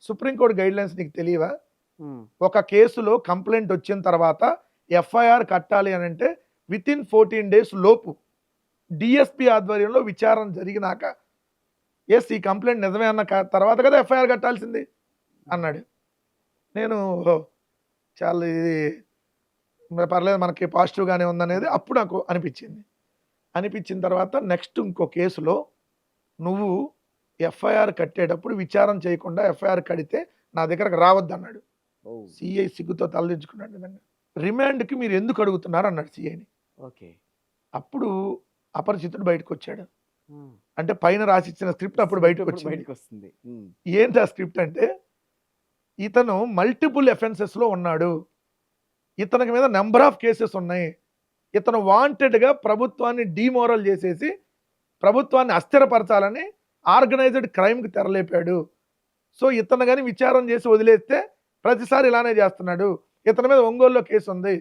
Supreme court guide lines నీకు తెలియవా? ఉమ్, ఒక కేసులో కంప్లైంట్ వచ్చిన తర్వాత ఎఫ్ఐఆర్ కట్టాలి అని అంటే విత్ ఇన్ 14 days లోపు డిఎస్పి ఆధ్వర్యంలో విచారణ జరిగినాక ఎస్ ఈ కంప్లైంట్ నిజమే అన్న తర్వాత కదా ఎఫ్ఐఆర్ కట్టాల్సింది అన్నాడు. నేను ఓహో చాలా ఇది పర్లేదు మనకి పాజిటివ్గానే ఉందనేది అప్పుడు నాకు అనిపించిన తర్వాత నెక్స్ట్ ఇంకో కేసులో నువ్వు ఎఫ్ఐఆర్ కట్టేటప్పుడు విచారణ చేయకుండా ఎఫ్ఐఆర్ కడితే నా దగ్గరకు రావద్దు అన్నాడు. ఓ, సిఐ సిగ్గుతో తలదించుకున్నాడు నిజంగా. రిమాండ్కి మీరు ఎందుకు అడుగుతున్నారు అన్నాడు సిఐని. ఓకే. అప్పుడు అపరిచితుడు బయటకు వచ్చాడు. ఉమ్, అంటే పైన రాసిచ్చిన స్క్రిప్ట్ అప్పుడు బయటకు ఇప్పుడు వచ్చింది. బయటకు వస్తుంది. ఏంటి ఆ స్క్రిప్ట్ అంటే ఇతను మల్టిపుల్ లో ఉన్నాడు, ఇతనికి మీద నెంబర్ ఆఫ్ కేసెస్ ఉన్నాయి, ఇతను వాంటెడ్గా ప్రభుత్వాన్ని డిమోరల్ చేసేసి ప్రభుత్వాన్ని అస్థిరపరచాలని ఆర్గనైజ్డ్ క్రైమ్కి తెరలేపాడు. సో ఇతను కానీ విచారణ చేసి వదిలేస్తే ప్రతిసారి ఇలానే చేస్తున్నాడు, ఇతని మీద ఒంగోలులో కేసు ఉంది,